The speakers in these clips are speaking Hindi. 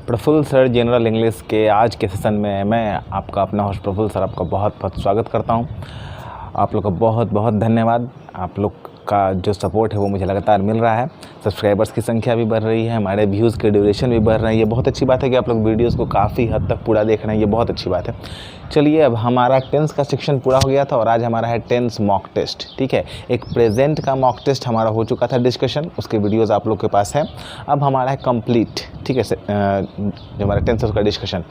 प्रफुल्ल सर जनरल इंग्लिश के आज के सेशन में मैं आपका अपना होस्ट प्रफुल्ल सर आपका बहुत बहुत स्वागत करता हूं। आप लोग का बहुत बहुत धन्यवाद। आप लोग का जो सपोर्ट है वो मुझे लगातार मिल रहा है। सब्सक्राइबर्स की संख्या भी बढ़ रही है, हमारे व्यूज़ की ड्यूरेशन भी बढ़ रही है। ये बहुत अच्छी बात है कि आप लोग वीडियोस को काफ़ी हद तक पूरा देख रहे हैं, ये बहुत अच्छी बात है। चलिए, अब हमारा टेंस का सेक्शन पूरा हो गया था और आज हमारा है टेंस मॉक टेस्ट। ठीक है, एक प्रेजेंट का मॉक टेस्ट हमारा हो चुका था डिस्कशन, उसके वीडियोज़ आप लोग के पास है। अब हमारा है कंप्लीट, ठीक है, जो हमारा टेंस का डिस्कशन,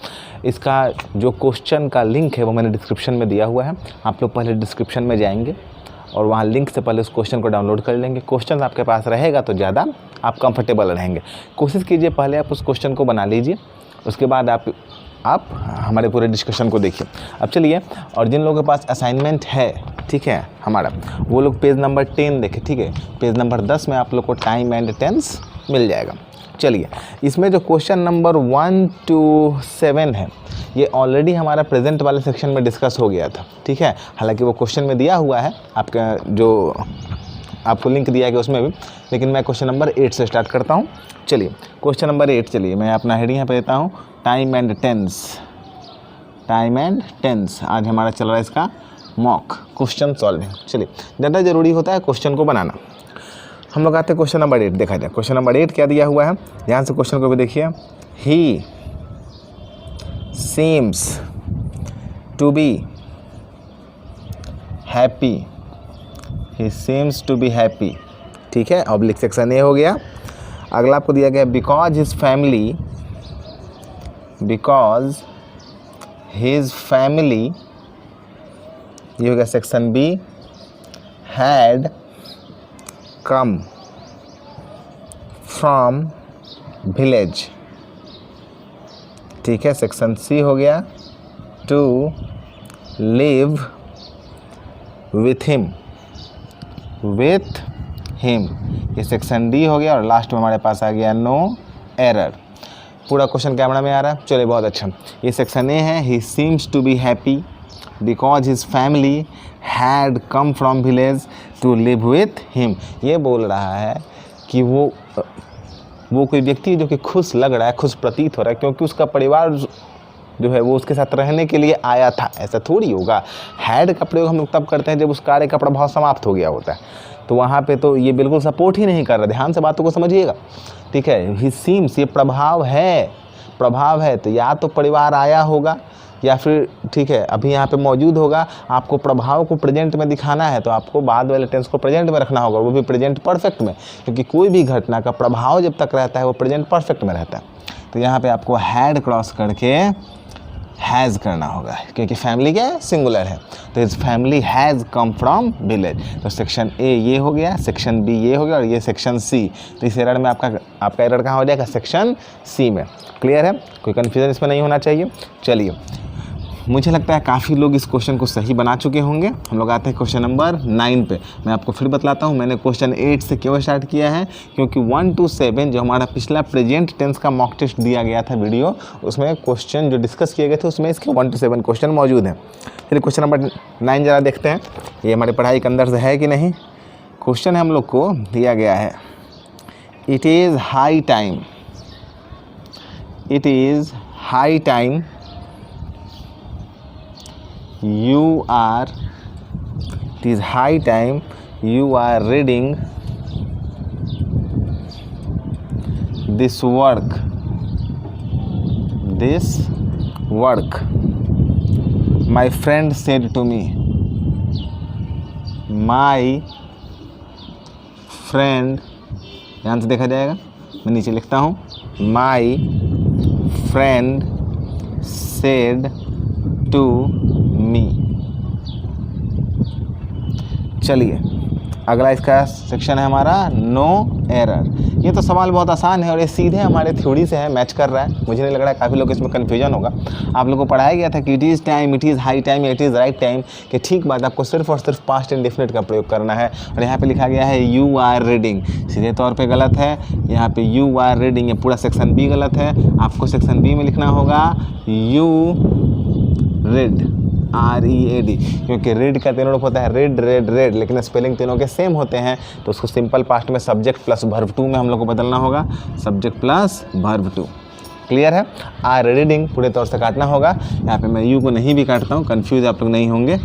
इसका जो क्वेश्चन का लिंक है वो मैंने डिस्क्रिप्शन में दिया हुआ है। आप लोग पहले डिस्क्रिप्शन में जाएंगे और वहाँ लिंक से पहले उस क्वेश्चन को डाउनलोड कर लेंगे। क्वेश्चन आपके पास रहेगा तो ज़्यादा आप कंफर्टेबल रहेंगे। कोशिश कीजिए पहले आप उस क्वेश्चन को बना लीजिए, उसके बाद आप हमारे पूरे डिस्कशन को देखिए। अब चलिए, और जिन लोगों के पास असाइनमेंट है, ठीक है, हमारा, वो लोग पेज नंबर 10 देखें। ठीक है, पेज नंबर 10 में आप लोग को टाइम एंड टेंस मिल जाएगा। चलिए, इसमें जो क्वेश्चन नंबर 1 to 7 है ये ऑलरेडी हमारा प्रेजेंट वाले सेक्शन में डिस्कस हो गया था। ठीक है, हालांकि वो क्वेश्चन में दिया हुआ है, आपका जो आपको लिंक दिया गया उसमें भी, लेकिन मैं क्वेश्चन नंबर 8 से स्टार्ट करता हूँ। चलिए, क्वेश्चन नंबर 8, चलिए मैं अपना हेडिंग यहाँ पे देता हूँ, time and tense. Time and tense आज हमारा चल रहा है इसका मॉक क्वेश्चन सॉल्विंग। चलिए, ज़्यादा ज़रूरी होता है क्वेश्चन को बनाना। हम लोग आते हैं क्वेश्चन नंबर 8, देखा जाए क्वेश्चन नंबर 8 क्या दिया हुआ है। ध्यान से क्वेश्चन को भी देखिए। ही seems to be happy. He seems to be happy. ठीक है, ऑब्लिक सेक्शन ए हो गया। अगला आपको दिया गया because his family, ये हो गया section B, had come from village। ठीक है, सेक्शन सी हो गया, टू लिव विथ हिम। ये सेक्शन डी हो गया और लास्ट में हमारे पास आ गया नो एरर। पूरा क्वेश्चन कैमरा में आ रहा है, चलिए बहुत अच्छा। ये सेक्शन ए है, he seems to be happy because his family had come from village to live with him. ये बोल रहा है कि वो कोई व्यक्ति जो कि खुश लग रहा है, खुश प्रतीत हो रहा है, क्योंकि उसका परिवार जो है वो उसके साथ रहने के लिए आया था। ऐसा थोड़ी होगा। हैड का प्रयोग हम लोग तब करते हैं जब उस कार्य का प्रभाव समाप्त हो गया होता है, तो वहाँ पे तो ये बिल्कुल सपोर्ट ही नहीं कर रहा। ध्यान से बातों को समझिएगा। ठीक है, ही सीम्स, ये प्रभाव है, तो या तो परिवार आया होगा या फिर, ठीक है, अभी यहाँ पे मौजूद होगा। आपको प्रभाव को प्रेजेंट में दिखाना है तो आपको बाद वाले टेंस को प्रेजेंट में रखना होगा, वो भी प्रेजेंट परफेक्ट में, क्योंकि कोई भी घटना का प्रभाव जब तक रहता है वो प्रेजेंट परफेक्ट में रहता है। तो यहाँ पे आपको हैड क्रॉस करके हैज़ करना होगा, क्योंकि फैमिली क्या है, सिंगुलर है। तो his family has come from village. तो सेक्शन ए ये हो गया, सेक्शन बी ये हो गया और ये सेक्शन सी। तो इस एरर में आपका एरर कहाँ हो जाएगा, सेक्शन सी में। क्लियर है, कोई कन्फ्यूजन इसमें नहीं होना चाहिए। चलिए, मुझे लगता है काफ़ी लोग इस क्वेश्चन को सही बना चुके होंगे। हम लोग आते हैं क्वेश्चन नंबर 9 पे। मैं आपको फिर बतलाता हूँ, मैंने क्वेश्चन 8 से क्यों स्टार्ट किया है, क्योंकि 1 to 7 जो हमारा पिछला प्रेजेंट टेंस का मॉक टेस्ट दिया गया था वीडियो, उसमें क्वेश्चन जो डिस्कस किए गए थे उसमें इसके 1 to 7 क्वेश्चन मौजूद हैं। चलिए क्वेश्चन नंबर 9 ज़रा देखते हैं, ये हमारी पढ़ाई के अंदर से है कि नहीं। क्वेश्चन हम लोग को दिया गया है, it is high time, it is high time you are reading this work. My friend said to me, my friend, ध्यान से देखा जाएगा, मैं नीचे लिखता हूँ, my friend said to me। चलिए, अगला इसका सेक्शन है हमारा नो एरर। ये तो सवाल बहुत आसान है और ये सीधे हमारे थ्योरी से है, मैच कर रहा है। मुझे नहीं लग रहा है काफ़ी लोग इसमें कन्फ्यूजन होगा। आप लोगों को पढ़ाया गया था कि it is time, it is high time, it is right time, कि ठीक बात, आपको सिर्फ और सिर्फ पास्ट इंडेफिनिट का प्रयोग करना है। और यहाँ पे लिखा गया है यू आर रीडिंग, सीधे तौर पर गलत है। यहाँ पे यू आर रीडिंग, ये पूरा सेक्शन बी गलत है। आपको सेक्शन बी में लिखना होगा यू रीड, READ, क्योंकि रीड का तीनों रूप होता है रेड रेड रेड, लेकिन स्पेलिंग तीनों के सेम होते हैं। तो उसको सिंपल पास्ट में सब्जेक्ट प्लस वर्ब टू में हम लोग को बदलना होगा, subject plus verb two. Clear है। आर रीडिंग पूरे तौर से काटना होगा। यहाँ पे मैं यू को नहीं भी काटता हूँ, कन्फ्यूज आप लोग नहीं होंगे।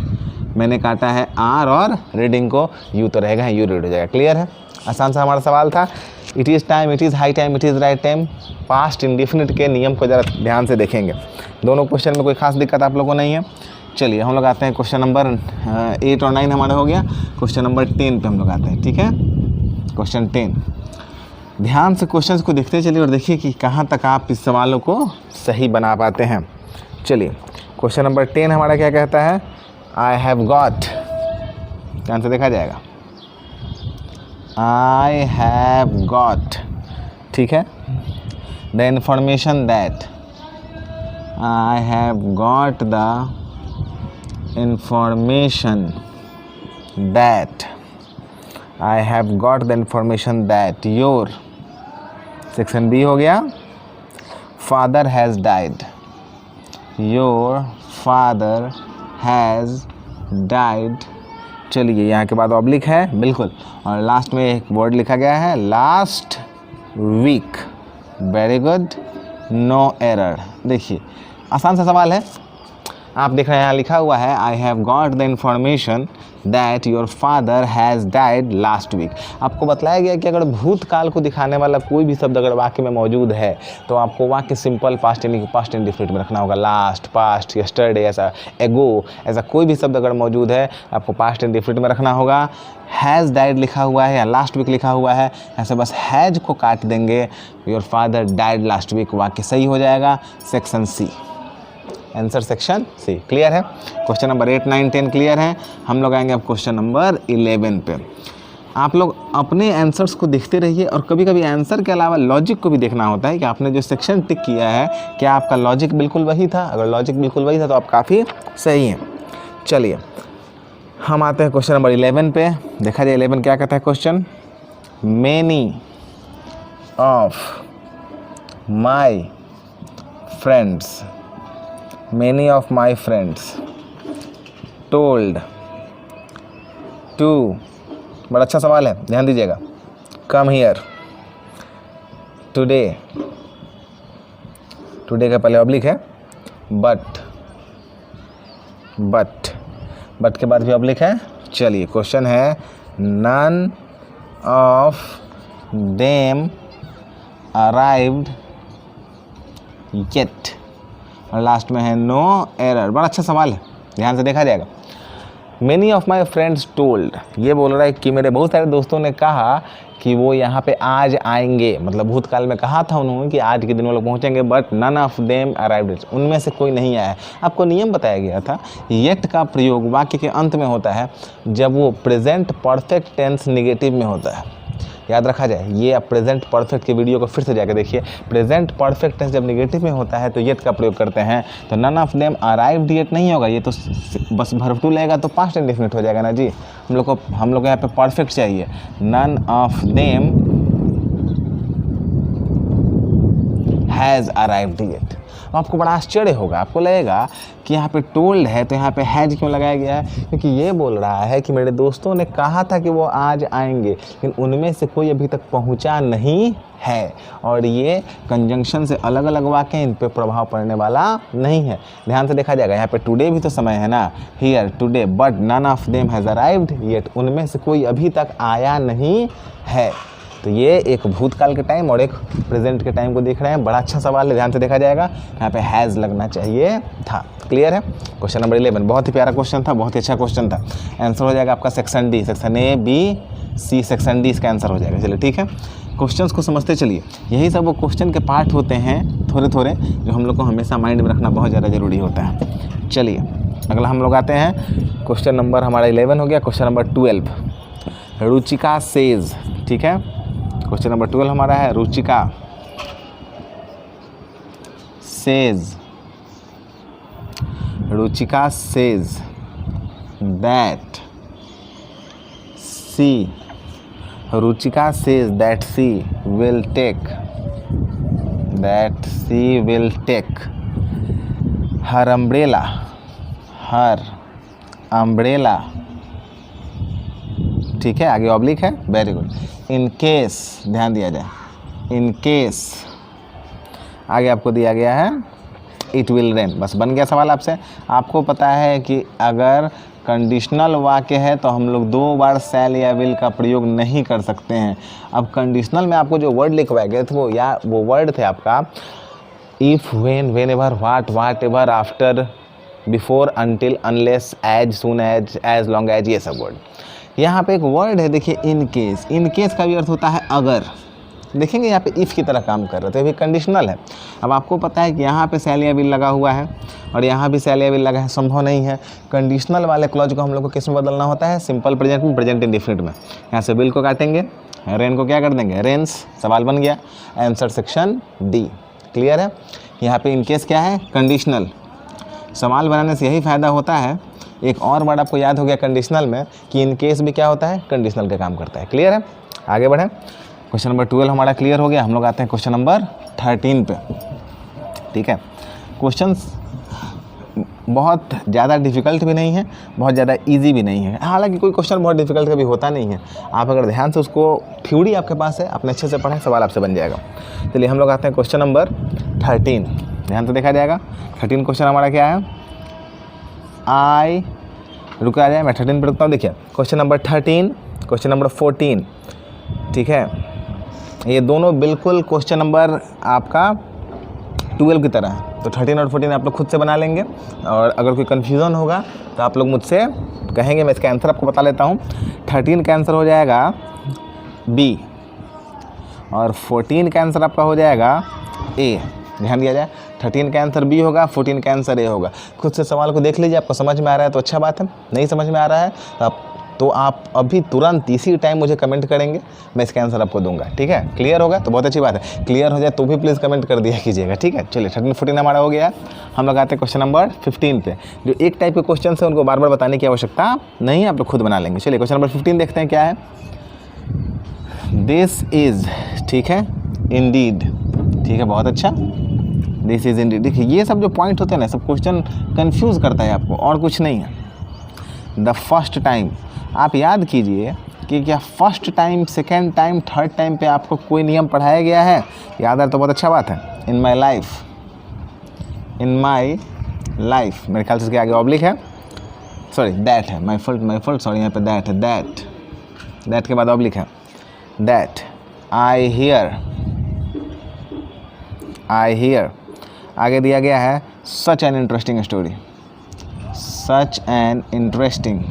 मैंने काटा है आर और रीडिंग को यू तो रहेगा, यू रीड हो जाएगा। क्लियर है, आसान सा हमारा सवाल था। It is time, it is high time, it is right time, past indefinite के नियम को ज़रा ध्यान से देखेंगे। दोनों क्वेश्चन में कोई खास दिक्कत आप लोगों को नहीं है। चलिए हम लोग आते हैं क्वेश्चन नंबर 8 और 9 हमारा हो गया। क्वेश्चन नंबर 10 पे हम लोग आते हैं। ठीक है, क्वेश्चन 10, ध्यान से क्वेश्चंस को देखते चलिए और देखिए कि कहाँ तक आप इस सवालों को सही बना पाते हैं। चलिए क्वेश्चन नंबर 10 हमारा क्या कहता है, आई हैव गॉट, ध्यान से देखा जाएगा, आई हैव गॉट, ठीक है, the information that, I have got the information that, I have got the information that your, section B हो गया, father has died, your father has died. चलिए यहाँ के बाद ऑब्लिक है बिल्कुल, और लास्ट में एक वर्ड लिखा गया है last week. Very good, no error. देखिए आसान सा सवाल है, आप देख रहे हैं यहाँ लिखा हुआ है I have got the information that your father has died last week. आपको बताया गया कि अगर भूतकाल को दिखाने वाला कोई भी शब्द अगर वाक्य में मौजूद है तो आपको वाक्य सिंपल पास्ट यानी कि पास्ट इंडिफिनिट में रखना होगा। लास्ट, पास्ट, यस्टरडे, ऐसा एगो, ऐसा कोई भी शब्द अगर मौजूद है आपको पास्ट इंडिफिनिट में रखना होगा। हैज़ डाइड लिखा हुआ है या लास्ट वीक लिखा हुआ है, ऐसे बस हैज़ को काट देंगे, your father died last week, वाक्य सही हो जाएगा। Section C, answer section C. Clear है, क्वेश्चन नंबर 8, 9, 10 क्लियर है। हम लोग आएंगे अब क्वेश्चन नंबर 11 पे। आप लोग अपने आंसर्स को देखते रहिए और कभी कभी आंसर के अलावा लॉजिक को भी देखना होता है कि आपने जो सेक्शन टिक किया है क्या आपका लॉजिक बिल्कुल वही था। अगर लॉजिक बिल्कुल वही था तो आप काफ़ी सही हैं। चलिए हम आते हैं क्वेश्चन नंबर 11 पे। देखा जाए 11 क्या कहता है question, many of my friends, many of my friends told to, बड़ा अच्छा सवाल है, ध्यान दीजिएगा, come here today, today का पहले ऑब्लिक है, but के बाद भी ऑब्लिक है। चलिए क्वेश्चन है none of them arrived yet, और लास्ट में है नो एरर। बड़ा अच्छा सवाल है, ध्यान से देखा जाएगा। Many of my friends told, ये बोल रहा है कि मेरे बहुत सारे दोस्तों ने कहा कि वो यहाँ पे आज आएंगे, मतलब भूतकाल में कहा था उन्होंने कि आज के दिन वो लोग पहुँचेंगे, but none of them arrived, उनमें से कोई नहीं आया है। आपको नियम बताया गया था, येट का प्रयोग वाक्य के अंत में होता है जब वो प्रेजेंट परफेक्ट टेंस निगेटिव में होता है। याद रखा जाए, ये आप प्रेजेंट परफेक्ट के वीडियो को फिर से जाकर देखिए। प्रेजेंट परफेक्ट टेंस जब नेगेटिव में होता है तो येट का प्रयोग करते हैं, तो none of them arrived yet नहीं होगा, ये तो बस वर्ब टू लेगा तो पास्ट इंडेफिनिट हो जाएगा ना जी। हम लोग को यहाँ पे परफेक्ट चाहिए। None of them has arrived yet. आपको बड़ा आश्चर्य होगा, आपको लगेगा कि यहाँ पे टोल्ड है तो यहाँ पे हैज क्यों लगाया गया है, क्योंकि ये बोल रहा है कि मेरे दोस्तों ने कहा था कि वो आज आएंगे, लेकिन उनमें से कोई अभी तक पहुँचा नहीं है, और ये कंजंक्शन से अलग अलग वाक्य हैं, इन पे प्रभाव पड़ने वाला नहीं है। ध्यान से देखा जाएगा, यहाँ पे टुडे भी तो समय है ना, here today, but none of them has arrived yet, उनमें से कोई अभी तक आया नहीं है। तो ये एक भूतकाल के टाइम और एक प्रेजेंट के टाइम को देख रहे हैं। बड़ा अच्छा सवाल है, ध्यान से देखा जाएगा, यहाँ पे हैज़ लगना चाहिए था। क्लियर है, क्वेश्चन नंबर 11 बहुत ही प्यारा क्वेश्चन था, बहुत ही अच्छा क्वेश्चन था। आंसर हो जाएगा आपका section D, section A B C, section D इसका आंसर हो जाएगा। चलिए ठीक है, क्वेश्चंस को समझते चलिए। यही सब वो क्वेश्चन के पार्ट होते हैं थोड़े थोड़े, जो हम लोग को हमेशा माइंड में रखना बहुत ज़्यादा ज़रूरी होता है। चलिए अगला हम लोग आते हैं, क्वेश्चन नंबर हमारा 11 हो गया। क्वेश्चन नंबर 12, रुचिका सेज, ठीक है, क्वेश्चन नंबर 12 हमारा है Ruchika says, Ruchika says that she, Ruchika says that she will take, that she will take her umbrella, her umbrella, ठीक है, आगे ऑब्लिक है, वेरी गुड। इन केस, ध्यान दिया जाए, इन केस आगे आपको दिया गया है इट विल रेन। बस बन गया सवाल आपसे। आपको पता है कि अगर कंडीशनल वाक्य है तो हम लोग 2 बार शैल या विल का प्रयोग नहीं कर सकते हैं। अब कंडीशनल में आपको जो वर्ड लिखवाए गए थे वो वर्ड थे आपका if, when, whenever, whatever, after, before, until, unless, as, soon as long as, ये सब वर्ड। यहाँ पे एक वर्ड है देखिए इन केस। इन केस का भी अर्थ होता है अगर। देखेंगे यहाँ पे इफ़ की तरह काम कर रहे थे, अभी कंडीशनल है। अब आपको पता है कि यहाँ पे शैल या विल लगा हुआ है और यहाँ भी शैल या विल लगा है, संभव नहीं है। कंडीशनल वाले क्लॉज को हम लोग को किस में बदलना होता है? सिंपल प्रेजेंट में, प्रेजेंट इंडेफिनिट में। यहाँ से विल को काटेंगे, रेन को क्या कर देंगे? रेन्स। सवाल बन गया। Answer section D. क्लियर है? यहाँ पे इन केस क्या है? कंडीशनल। सवाल बनाने से यही फ़ायदा होता है। एक और वर्ड आपको याद हो गया कंडीशनल में कि इन केस भी क्या होता है? कंडीशनल का काम करता है। क्लियर है? आगे बढ़ें। क्वेश्चन नंबर 12 हमारा क्लियर हो गया। हम लोग आते हैं क्वेश्चन नंबर 13 पे। ठीक है, क्वेश्चंस बहुत ज़्यादा डिफ़िकल्ट भी नहीं है, बहुत ज़्यादा इजी भी नहीं है। हालांकि कोई क्वेश्चन बहुत डिफ़िकल्ट कभी होता नहीं है। आप अगर ध्यान से उसको, थ्योरी आपके पास है, आपने अच्छे से पढ़ा, सवाल आपसे बन जाएगा। चलिए हम लोग आते हैं क्वेश्चन नंबर 13। ध्यान से देखा जाएगा। 13 क्वेश्चन हमारा क्या है? रुका जाए, मैं 13 पे रुकता हूँ। देखिए क्वेश्चन नंबर 13, क्वेश्चन नंबर 14। ठीक है, ये दोनों बिल्कुल क्वेश्चन नंबर आपका 12 की तरह है। तो 13 और 14 आप लोग खुद से बना लेंगे और अगर कोई कन्फ्यूज़न होगा तो आप लोग मुझसे कहेंगे, मैं इसका आंसर आपको बता लेता हूँ। 13 का आंसर हो जाएगा बी और 14 का आंसर आपका हो जाएगा ए। ध्यान दिया जाए, 13 का आंसर बी होगा, 14 का आंसर ए होगा। खुद से सवाल को देख लीजिए, आपको समझ में आ रहा है तो अच्छा बात है, नहीं समझ में आ रहा है तो आप अभी तुरंत इसी टाइम मुझे कमेंट करेंगे, मैं इसका आंसर आपको दूंगा। ठीक है, क्लियर होगा तो बहुत अच्छी बात है। क्लियर हो जाए तो भी प्लीज़ कमेंट कर दिया कीजिएगा। ठीक है, चलिए 13 14 हमारा हो गया। हम लोग आते हैं क्वेश्चन नंबर 15 पे। जो एक टाइप के क्वेश्चन है उनको बार बार बताने की आवश्यकता नहीं, आप लोग खुद बना लेंगे। चलिए क्वेश्चन नंबर 15 देखते हैं क्या है। दिस इज़, ठीक है, इंडीड। ठीक है, बहुत अच्छा। This is Indeed. देखिए ये सब जो पॉइंट होते हैं ना, सब क्वेश्चन कन्फ्यूज़ करता है आपको, और कुछ नहीं है। द फर्स्ट टाइम, आप याद कीजिए कि क्या first time, second time, third time पे आपको कोई नियम पढ़ाया गया है? याद है तो बहुत अच्छा बात है। इन my life, in my life, मेरे ख्याल से इसके आगे ऑब्लिक है, सॉरी दैट है, माई फॉल्ट, सॉरी यहाँ पे दैट है, दैट के बाद ऑब्लिक है। दैट आई हियर, आगे दिया गया है such an interesting story, such an interesting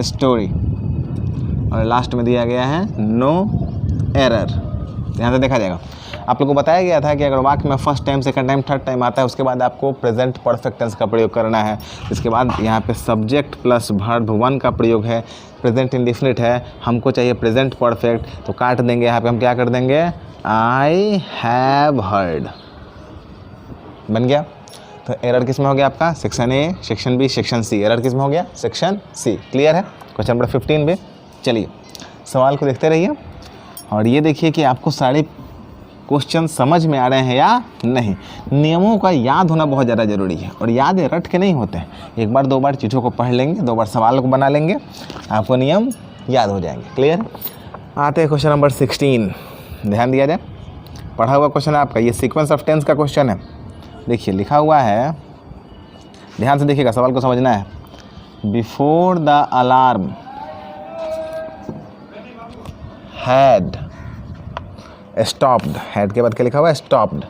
story, और लास्ट में दिया गया है नो एरर। यहाँ से देखा जाएगा, आप लोगों को बताया गया था कि अगर वाक्य में first time, second time, third time आता है, उसके बाद आपको प्रेजेंट परफेक्ट टेंस का प्रयोग करना है। इसके बाद यहाँ पे सब्जेक्ट प्लस वर्ब 1 का प्रयोग है, प्रेजेंट इंडेफिनिट है, हमको चाहिए प्रेजेंट परफेक्ट, तो काट देंगे। यहाँ पे हम क्या कर देंगे? I have heard. बन गया। तो एरर किस में हो गया आपका? Section A, section B, section C. Error किस में हो गया? Section C. क्लियर है? क्वेश्चन नंबर 15 पे चलिए सवाल को देखते रहिए और ये देखिए कि आपको सारे क्वेश्चन समझ में आ रहे हैं या नहीं। नियमों का याद होना बहुत ज़्यादा ज़रूरी है और याद रट के नहीं होते हैं। एक बार 2 बार चीज़ों को पढ़ लेंगे, 2 बार सवाल को बना लेंगे, आपको नियम याद हो जाएंगे। क्लियर? आते हैं क्वेश्चन नंबर 16। ध्यान दिया जाए, पढ़ा हुआ क्वेश्चन है आपका, ये सीक्वेंस ऑफ टेंस का क्वेश्चन है। देखिए लिखा हुआ है, ध्यान से देखिएगा, सवाल को समझना है। Before the alarm had stopped, had के बाद क्या लिखा हुआ है? Stopped.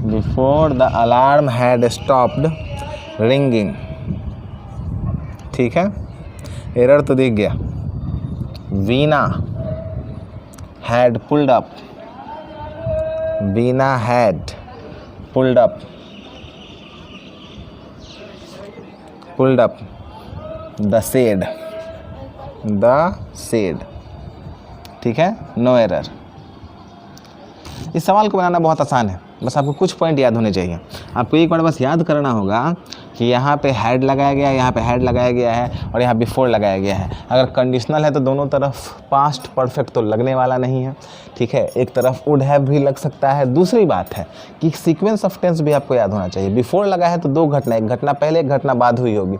Before the alarm had stopped ringing. ठीक है, एरर तो दिख गया। Veena had pulled up, Veena had pulled up, the shade. ठीक है, नो एरर। इस सवाल को बनाना बहुत आसान है, बस आपको कुछ पॉइंट याद होने चाहिए। आपको एक बार बस याद करना होगा कि यहाँ पे हैड लगाया गया है, यहाँ पे हैड लगाया गया है और यहाँ बिफोर लगाया गया है। अगर कंडीशनल है तो दोनों तरफ पास्ट परफेक्ट तो लगने वाला नहीं है। ठीक है, एक तरफ वुड हैव भी लग सकता है। दूसरी बात है कि सीक्वेंस ऑफ टेंस भी आपको याद होना चाहिए। बिफोर लगा है तो 2 घटना, एक घटना पहले, एक घटना बाद हुई होगी।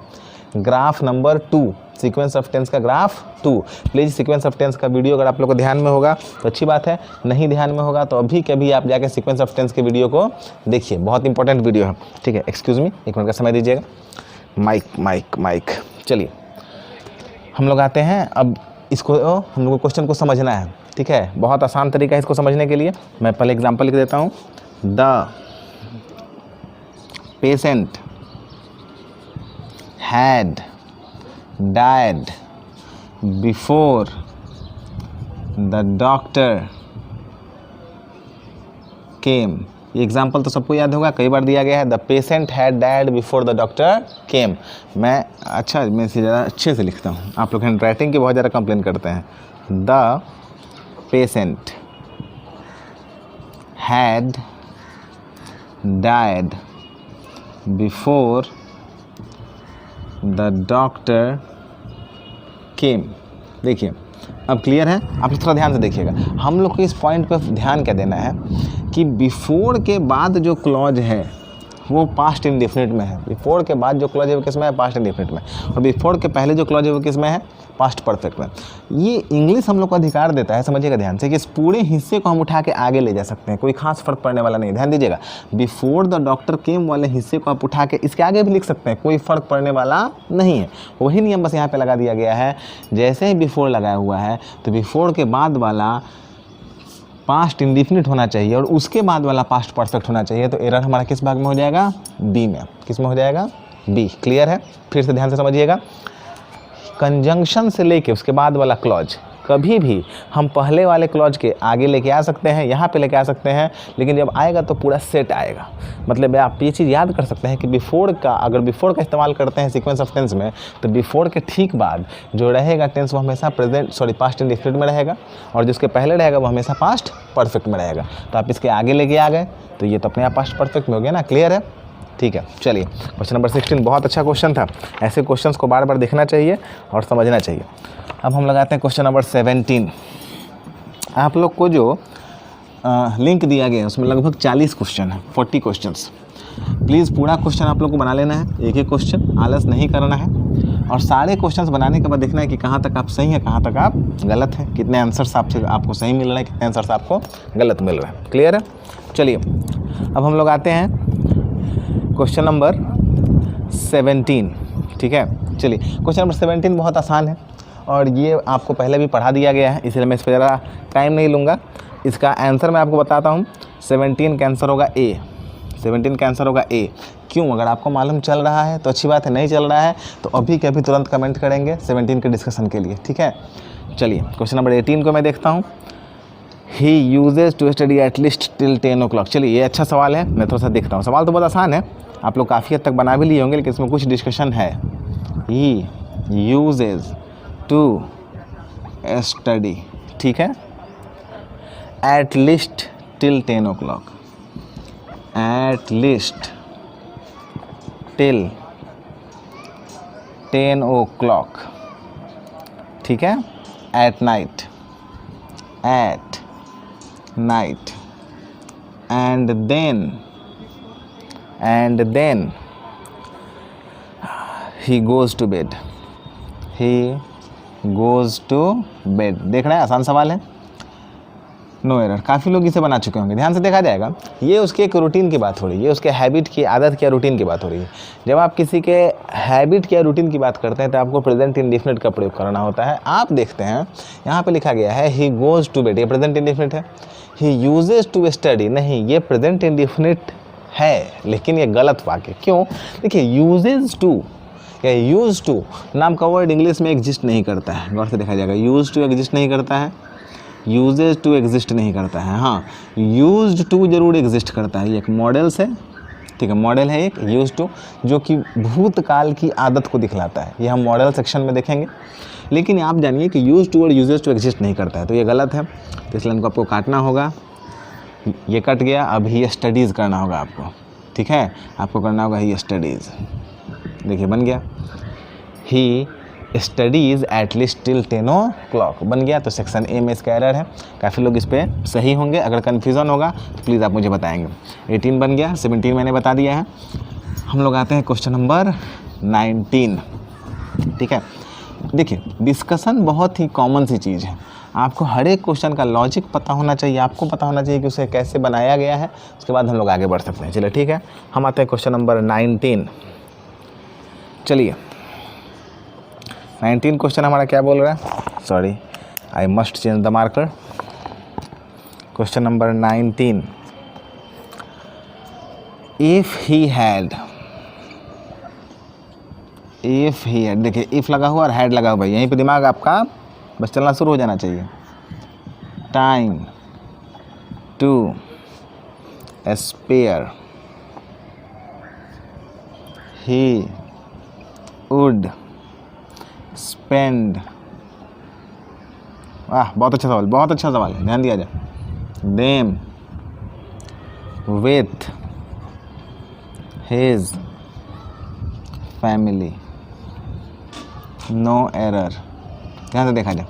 Graph number 2, sequence of tense का graph 2। Please sequence of tense का वीडियो अगर आप लोग को ध्यान में होगा तो अच्छी बात है, नहीं ध्यान में होगा तो अभी कभी आप जाके सीक्वेंस ऑफ टेंस के वीडियो को देखिए, बहुत इंपॉर्टेंट वीडियो है, ठीक है। एक्सक्यूज़ मी, 1 मिनट का समय दीजिएगा। माइक। चलिए हम लोग आते हैं अब इसको, हम लोग को क्वेश्चन को समझना है, ठीक है। बहुत आसान तरीका है इसको समझने के लिए। मैं पहले एग्जांपल लिख देता हूँ। The patient had died before the doctor केम। ये एग्जाम्पल तो सबको याद होगा, कई बार दिया गया है। The patient had died before the doctor केम। मैं इसे ज़्यादा अच्छे से लिखता हूँ, आप लोग हैंड राइटिंग की बहुत ज़्यादा कंप्लेन करते हैं। The patient had died before the doctor केम। देखिए अब क्लियर है, आप थोड़ा ध्यान से देखिएगा। हम लोग को इस पॉइंट पर ध्यान क्या देना है कि बिफोर के बाद जो क्लॉज है वो पास्ट इंडेफिनिट में है। बिफोर के बाद जो क्लॉज है वो किस में है? पास्ट इंडेफिनिट में। और बिफोर के पहले जो क्लॉज है वो किस में है? पास्ट परफेक्ट में। ये इंग्लिश हम लोग को अधिकार देता है, समझिएगा ध्यान से, कि इस पूरे हिस्से को हम उठा के आगे ले जा सकते हैं, कोई खास फर्क पड़ने वाला नहीं। ध्यान दीजिएगा, बिफोर द डॉक्टर केम वाले हिस्से को आप उठा के इसके आगे भी लिख सकते हैं, कोई फर्क पड़ने वाला नहीं है। वही नियम बस यहाँ पे लगा दिया गया है। जैसे ही बिफोर लगाया हुआ है तो बिफोर के बाद वाला पास्ट इंडिफिनिट होना चाहिए और उसके बाद वाला पास्ट परफेक्ट होना चाहिए। तो एरर हमारा किस भाग में हो जाएगा? बी में। किस में हो जाएगा? बी। क्लियर है? फिर से ध्यान से समझिएगा। कंजंक्शन से लेके उसके बाद वाला क्लॉज कभी भी हम पहले वाले क्लॉज के आगे लेके आ सकते हैं, यहाँ पे लेके आ सकते हैं, लेकिन जब आएगा तो पूरा सेट आएगा। मतलब आप ये चीज़ याद कर सकते हैं कि बिफोर का, अगर बिफोर का इस्तेमाल करते हैं सीक्वेंस ऑफ टेंस में, तो बिफोर के ठीक बाद जो रहेगा टेंस वो हमेशा पास्ट इंडेफिनिट में रहेगा, और जिसके पहले रहेगा वो हमेशा पास्ट परफेक्ट में रहेगा। तो आप इसके आगे लेके आ गए तो ये तो अपने आप पास्ट परफेक्ट में हो गया ना। क्लियर है? ठीक है, चलिए क्वेश्चन नंबर 16 बहुत अच्छा क्वेश्चन था। ऐसे क्वेश्चंस को बार बार देखना चाहिए और समझना चाहिए। अब हम लगाते हैं क्वेश्चन नंबर 17। आप लोग को जो लिंक दिया गया है उसमें लगभग 40 क्वेश्चन है, 40 क्वेश्चंस। प्लीज़ पूरा क्वेश्चन आप लोग को बना लेना है, एक एक क्वेश्चन, आलस नहीं करना है। और सारे क्वेश्चंस बनाने के बाद देखना है कि कहाँ तक आप सही हैं, कहाँ तक आप गलत हैं, कितने आंसर्स आपको सही मिल रहे हैं, कितने आंसर्स आपको गलत मिल रहे हैं। क्लियर है? चलिए अब हम लोग आते हैं क्वेश्चन नंबर 17। ठीक है, चलिए क्वेश्चन नंबर 17 बहुत आसान है और ये आपको पहले भी पढ़ा दिया गया है, इसलिए मैं इस पर ज़्यादा टाइम नहीं लूँगा। इसका आंसर मैं आपको बताता हूँ। 17 का आंसर होगा ए। 17 का आंसर होगा ए। क्यों? अगर आपको मालूम चल रहा है तो अच्छी बात है, नहीं चल रहा है तो अभी के अभी तुरंत कमेंट करेंगे 17 के डिस्कशन के लिए। ठीक है, चलिए क्वेश्चन नंबर 18 को मैं देखता हूँ। He uses to study at least till 10 o'clock। चलिए ये अच्छा सवाल है, मैं थोड़ा सा देखता हूँ। सवाल तो बहुत आसान है, आप लोग काफ़ी हद तक बना भी लिए होंगे, लेकिन इसमें कुछ डिस्कशन है। ही यूजेज टू स्टडी, ठीक है, eight least till 10 o'clock, eight least till 10 o'clock, ठीक है, at night, at night, and then he goes to bed, he goes to bed। देख रहे हैं, आसान सवाल है, नो एरर। काफ़ी लोग इसे बना चुके होंगे, ध्यान से देखा जाएगा। ये उसके एक रूटीन की बात हो रही है, ये उसके हैबिट की, आदत की, रूटीन की बात हो रही है। जब आप किसी के हैबिट या रूटीन की बात करते हैं तो आपको प्रेजेंट इंडेफिनिट का प्रयोग करना होता है। आप देखते हैं यहाँ पे लिखा गया है ही गोज़ टू बेड, ये प्रेजेंट इंडेफिनिट है। ही यूजेज टू स्टडी, नहीं, ये प्रेजेंट इंडेफिनिट है, लेकिन ये गलत वाक्य। क्यों? देखिए, यूजेज टू या यूज टू नाम का वर्ड इंग्लिश में एग्जिस्ट नहीं करता है, गौर से देखा जाएगा। यूज टू एग्जिस्ट नहीं करता है, यूजेज टू एग्जिस्ट नहीं करता है। हाँ, यूज्ड टू जरूर एग्जिस्ट करता है, ये एक मॉडल्स है, ठीक है, मॉडल है एक यूज टू, जो कि भूतकाल की आदत को दिखलाता है। ये हम मॉडल सेक्शन में देखेंगे, लेकिन आप जानिए कि यूज टू और यूजेज टू एग्जिस्ट नहीं करता है, तो ये गलत है। तो इसलिए इनको आपको काटना होगा, ये कट गया। अब ही स्टडीज़ करना होगा आपको, ठीक है, आपको करना होगा ही स्टडीज़। देखिए बन गया, he studies at least till 10 o'clock बन गया। तो सेक्शन ए में इसका एरर है। काफ़ी लोग इस पर सही होंगे, अगर कन्फ्यूज़न होगा तो प्लीज़ आप मुझे बताएंगे। 18 बन गया, 17 मैंने बता दिया है। हम लोग आते हैं क्वेश्चन नंबर 19। ठीक है। देखिए डिस्कशन बहुत ही कॉमन सी चीज़ है, आपको हर एक क्वेश्चन का लॉजिक पता होना चाहिए, आपको पता होना चाहिए कि उसे कैसे बनाया गया है, उसके बाद हम लोग आगे बढ़ सकते हैं। चलिए ठीक है, हम आते हैं क्वेश्चन नंबर 19। चलिए 19 क्वेश्चन हमारा क्या बोल रहा है, sorry I must change the marker. Question number 19, if he had, देखिए इफ़ लगा हुआ और हैड लगा हुआ, यहीं पे दिमाग आपका बस चलना शुरू हो जाना चाहिए। Time to spare, he would spend, वाह बहुत अच्छा सवाल, बहुत अच्छा सवाल है, ध्यान दिया जाए। Them with his family, no error. ध्यान से देखा जाए,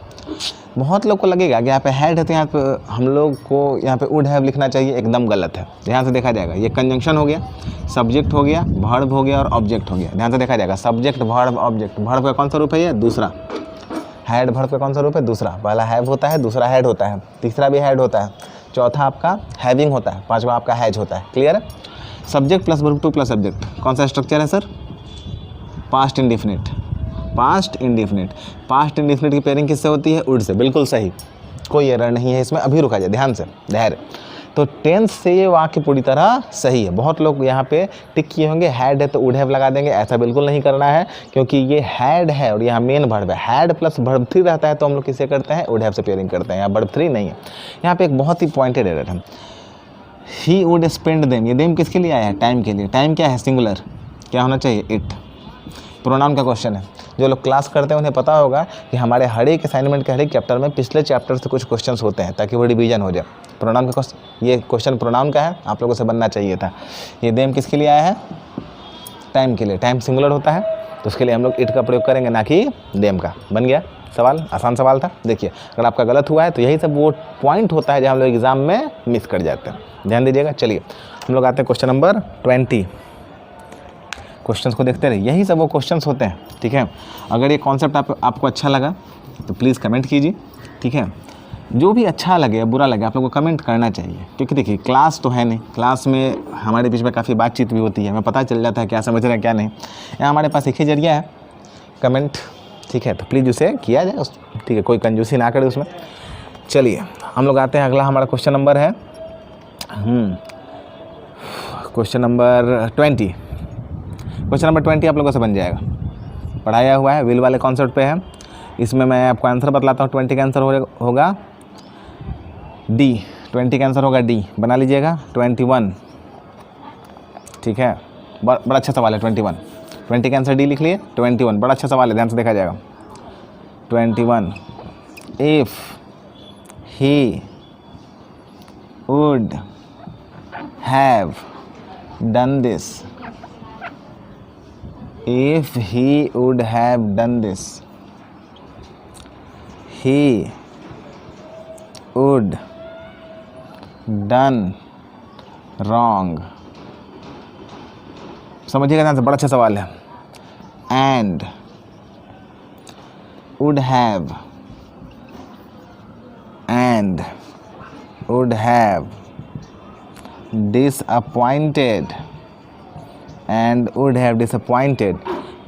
बहुत लोग को लगेगा कि यहाँ पे हैड है तो यहाँ पे हम लोग को यहाँ पे वुड हैव लिखना चाहिए, एकदम गलत है। ध्यान से देखा जाएगा, ये कंजंक्शन हो गया, सब्जेक्ट हो गया, वर्ब हो गया और ऑब्जेक्ट हो गया। ध्यान से देखा जाएगा, सब्जेक्ट वर्ब ऑब्जेक्ट। वर्ब का कौन सा रूप है ये, दूसरा। हैड वर्ब का कौन सा रूप है, दूसरा। पहला हैव होता है, दूसरा हैड होता है, तीसरा भी हैड होता है, चौथा आपका हैविंग होता है, पांचवा आपका हैज होता है। क्लियर है। Subject plus verb two plus subject, कौन सा स्ट्रक्चर है sir, past indefinite. Past indefinite, past indefinite की पेयरिंग किससे होती है, वुड से। बिल्कुल सही, कोई एरर नहीं है इसमें। अभी रुका जाए, ध्यान से, धैर्य। तो टेंस से ये वाक्य पूरी तरह सही है। बहुत लोग यहाँ पे टिक किए होंगे, हैड है तो वुड हैव लगा देंगे, ऐसा बिल्कुल नहीं करना है, क्योंकि ये हैड है और यहाँ मेन वर्ब है। हैड प्लस वर्ब 3 रहता है तो हम लोग किससे करते हैं, वुड हैव से पेयरिंग करते हैं, यहाँ वर्ब 3 नहीं है। यहाँ पे एक बहुत ही पॉइंटेड एरर है, ही वुड स्पेंड देम। ये देम किसके लिए आया है, टाइम के लिए। टाइम क्या है, सिंगुलर, क्या होना चाहिए, इट। प्रोनाउन का क्वेश्चन है, जो लोग क्लास करते हैं उन्हें पता होगा कि हमारे हर एक असाइनमेंट के हर एक चैप्टर में पिछले चैप्टर से कुछ क्वेश्चंस होते हैं ताकि वो रिवीजन हो जाए। प्रोनाउन का क्वेश्चन, ये क्वेश्चन प्रोनाउन का है, आप लोगों से बनना चाहिए था। ये देम किसके लिए आया है, टाइम के लिए। टाइम सिंगुलर होता है तो उसके लिए हम लोग इट का प्रयोग करेंगे, ना कि देम का। बन गया सवाल, आसान सवाल था। देखिए अगर आपका गलत हुआ है तो यही सब वो पॉइंट होता है जहाँ हम लोग एग्जाम में मिस कर जाते हैं, ध्यान दीजिएगा। चलिए हम लोग आते हैं क्वेश्चन नंबर 20। क्वेश्चंस को देखते रहिए, यही सब वो क्वेश्चंस होते हैं, ठीक है। अगर ये कॉन्सेप्ट आपको अच्छा लगा तो प्लीज़ कमेंट कीजिए, ठीक है। जो भी अच्छा लगे या बुरा लगे आप लोगों को कमेंट करना चाहिए, क्योंकि देखिए क्लास तो है नहीं, क्लास में हमारे बीच में काफ़ी बातचीत भी होती है, हमें पता चल जाता है क्या समझ रहे हैं क्या नहीं। यहाँ हमारे पास एक ही जरिया है, कमेंट, ठीक है। तो प्लीज़ उसे किया जाए, ठीक है, कोई कंजूसी ना करे उसमें। चलिए हम लोग आते हैं, अगला हमारा क्वेश्चन नंबर है क्वेश्चन नंबर 20। क्वेश्चन नंबर 20 आप लोगों से बन जाएगा, पढ़ाया हुआ है, विल वाले कॉन्सेप्ट पे है। इसमें मैं आपको आंसर बतलाता हूँ। 20 का आंसर होगा डी, 20 का आंसर होगा डी, बना लीजिएगा। 21, ठीक है, बड़ा अच्छा सवाल है 21। 20 का आंसर डी लिख लिए। 21 बड़ा अच्छा सवाल है, ध्यान से देखा जाएगा। 21, if he would have done this, if he would have done this, he would done wrong। समझिएगा ध्यान से, बड़ा अच्छा सवाल है। and would have disappointed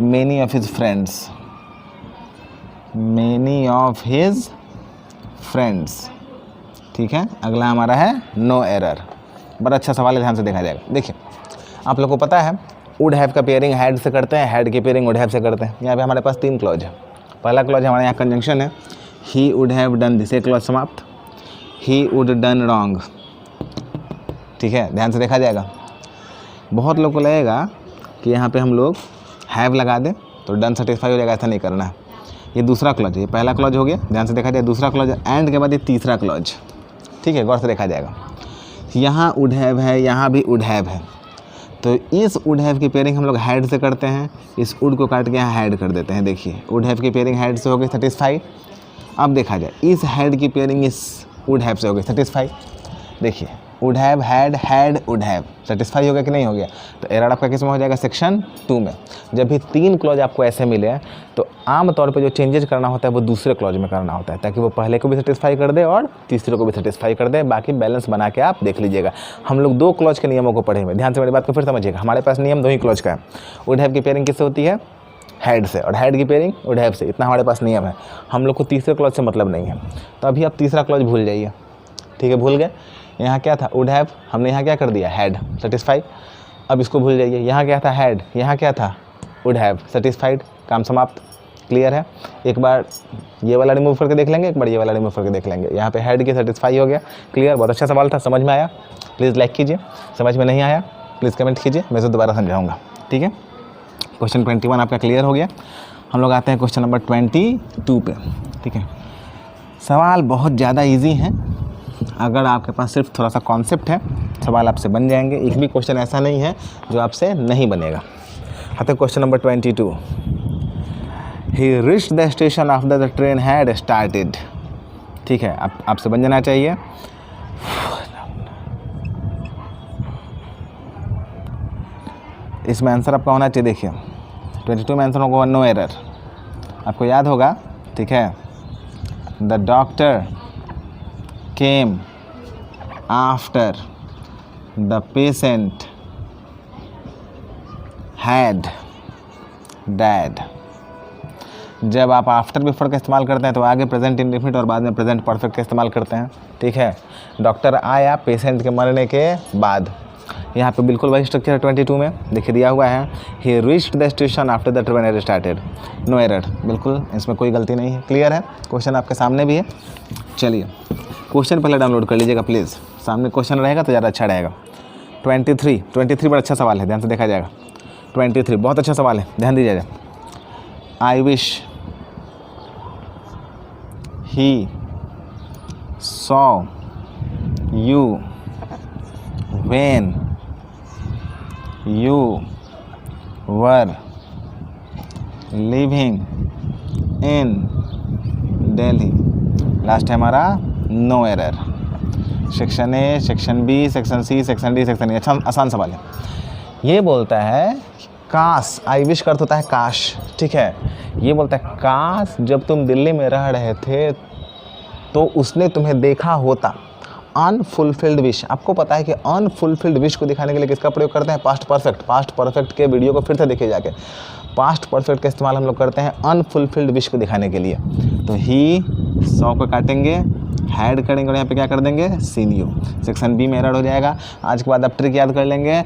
many of his friends, ठीक है। अगला हमारा है नो एरर, बड़ा अच्छा सवाल है, ध्यान से देखा जाएगा। देखिए आप लोग को पता है वुड हैव का पेयरिंग हैड से करते हैं, हैड की पेयरिंग वुड हैव से करते हैं। यहाँ पे हमारे पास 3 क्लॉज है। पहला क्लॉज हमारे यहाँ कंजंक्शन है, he would have done this, एक क्लॉज समाप्त। ही वुड डन रॉन्ग, ठीक है, ध्यान से देखा जाएगा। बहुत लोग को लगेगा कि यहाँ पे हम लोग हैव लगा दें तो डन सेटिस्फाई हो जाएगा, ऐसा नहीं करना है। ये दूसरा क्लॉज है, ये पहला क्लॉज हो गया, ध्यान से देखा जाए। दूसरा क्लॉज एंड के बाद ये तीसरा क्लॉज, ठीक है, गौर से देखा जाएगा। यहाँ वुड हैव है, यहाँ भी वुड हैव है, तो इस वुड हैव की पेयरिंग हम लोग हैड से करते हैं, इस वुड को काट के यहाँ हैड कर देते हैं। देखिए वुड हैव की पेयरिंग हैड से हो गई सेटिस्फाई। अब देखा जाए इस हैड की पेयरिंग इस वुड हैव से हो गई सेटिस्फाई। देखिए would have, had, would have, satisfy हो गया कि नहीं हो गया? तो एरर आपका किस में हो जाएगा? सेक्शन 2 में। जब भी 3 क्लॉज आपको ऐसे मिले तो आमतौर पे जो चेंजेस करना होता है वो दूसरे क्लॉज में करना होता है, ताकि वो पहले को भी सेटिस्फाई कर दे और तीसरे को भी सेटिस्फाई कर दे। बाकी बैलेंस बना के आप देख लीजिएगा। हम लोग 2 क्लॉज के नियमों को पढ़े हुए, ध्यान से मेरी बात को फिर समझिएगा। हमारे पास नियम 2 ही क्लॉज का है। वुड हैव की पेयरिंग किससे होती है? हैड से, और हैड की पेयरिंग वुड हैव से। इतना हमारे पास नियम है। हम लोग को तीसरे क्लॉज से मतलब नहीं है। तो अभी आप तीसरा क्लॉज भूल जाइए, ठीक है? भूल गए। यहाँ क्या था? वुड हैव, हमने यहाँ क्या कर दिया? Had, satisfied. अब इसको भूल जाइए। यहाँ क्या था? हैड, यहाँ क्या था? Would have, satisfied. काम समाप्त। क्लियर है? एक बार ये वाला रिमूव करके देख लेंगे, एक बार ये वाला रिमूव करके देख लेंगे। यहाँ पे हैड की सेटिस्फाई हो गया। क्लियर? बहुत अच्छा सवाल था। समझ में आया? प्लीज़ लाइक कीजिए। समझ में नहीं आया प्लीज़ कमेंट कीजिए, मैं तो दोबारा समझाऊँगा। ठीक है? क्वेश्चन 21 आपका क्लियर हो गया। हम लोग आते हैं क्वेश्चन नंबर 22 पे। ठीक है? सवाल बहुत ज़्यादा ईजी हैं। अगर आपके पास सिर्फ थोड़ा सा कॉन्सेप्ट है, सवाल आपसे बन जाएंगे। एक भी क्वेश्चन ऐसा नहीं है जो आपसे नहीं बनेगा। आते हैं question number 22। He reached the station after the train had started. ठीक है? आपसे बन जाना चाहिए। इसमें आंसर आपका होना चाहिए। देखिए 22 में आंसर होगा नो एरर। आपको याद होगा, ठीक है? The doctor came after the patient had died. जब आप आफ्टर बिफोर का इस्तेमाल करते हैं तो आगे प्रेजेंट इंडेफिनिट और बाद में प्रेजेंट परफेक्ट का इस्तेमाल करते हैं। ठीक है? डॉक्टर आया पेशेंट के मरने के बाद। यहाँ पे बिल्कुल वही स्ट्रक्चर है 22 में। देखिए दिया हुआ है he reached the station after the train had started. No error, बिल्कुल इसमें कोई गलती नहीं है। क्लियर है? क्वेश्चन आपके सामने भी है। चलिए क्वेश्चन पहले डाउनलोड कर लीजिएगा प्लीज़। सामने क्वेश्चन रहेगा तो ज़्यादा अच्छा रहेगा। 23 बड़ा अच्छा सवाल है, ध्यान से देखा जाएगा। 23 बहुत अच्छा सवाल है, ध्यान दीजिएगा। I wish he saw you when you were living in Delhi. Last है हमारा no error. Section A, section B, section C, section D, section E. अच्छा आसान सवाल है। ये बोलता है काश, आई विश का अर्थ होता है काश। ठीक है? ये बोलता है काश जब तुम दिल्ली में रह रहे थे तो उसने तुम्हें देखा होता। अनफुलफिल्ड विश, आपको पता है कि अनफुलफिल्ड विश को दिखाने के लिए किसका प्रयोग करते हैं? Past perfect. पास्ट परफेक्ट के वीडियो को फिर से देखिए जाके। पास्ट परफेक्ट का इस्तेमाल हम लोग करते हैं अनफुलफिल्ड विश को दिखाने के लिए। तो ही सौ को काटेंगे, हैड करेंगे और यहाँ पे क्या कर देंगे? Seen you. सेक्शन बी में एरर हो जाएगा। आज के बाद आप ट्रिक याद कर लेंगे।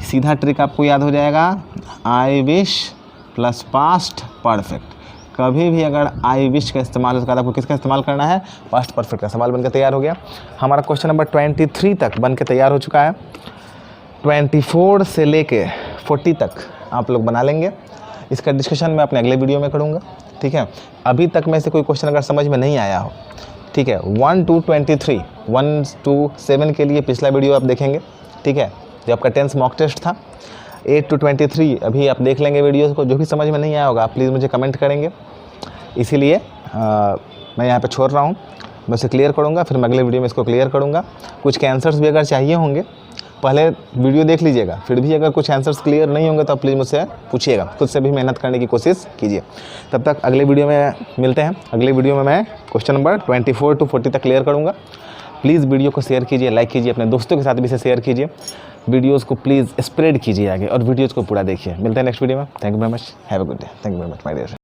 सीधा ट्रिक आपको याद हो जाएगा, I wish plus past perfect. कभी भी अगर आई विश का इस्तेमाल उसके बाद आपको किसका इस्तेमाल करना है? पास्ट परफेक्ट का। सवाल बनकर तैयार हो गया। हमारा क्वेश्चन नंबर 23 तक बन के तैयार हो चुका है। 24 से लेके 40 तक आप लोग बना लेंगे। इसका डिस्कशन मैं अपने अगले वीडियो में करूँगा। ठीक है? अभी तक में से कोई क्वेश्चन अगर समझ में नहीं आया हो, ठीक है, 1 to 23, 1 to 7 के लिए पिछला वीडियो आप देखेंगे। ठीक है? जो आपका 10th मॉक टेस्ट था। 8 to 23 अभी आप देख लेंगे वीडियोज़ को। जो भी समझ में नहीं आया होगा आप प्लीज़ मुझे कमेंट करेंगे। इसीलिए मैं यहाँ पे छोड़ रहा हूँ। मैं उसे क्लियर करूँगा, फिर मैं अगले वीडियो में इसको क्लियर करूँगा। कुछ के आंसर्स भी अगर चाहिए होंगे पहले वीडियो देख लीजिएगा। फिर भी अगर कुछ आंसर्स क्लियर नहीं होंगे तो आप प्लीज़ मुझसे पूछिएगा। खुद से भी मेहनत करने की कोशिश कीजिए। तब तक अगले वीडियो में मिलते हैं। अगले वीडियो में मैं क्वेश्चन नंबर 24 to 40 तक क्लियर करूँगा। प्लीज़ वीडियो को शेयर कीजिए, लाइक कीजिए, अपने दोस्तों के साथ भी इसे शेयर कीजिए। वीडियोज़ को प्लीज़ स्प्रेड कीजिए आगे और वीडियोज़ को पूरा देखिए। मिलते हैं नेक्स्ट वीडियो में। Thank you very much. Have a good day. Thank you very much my dear.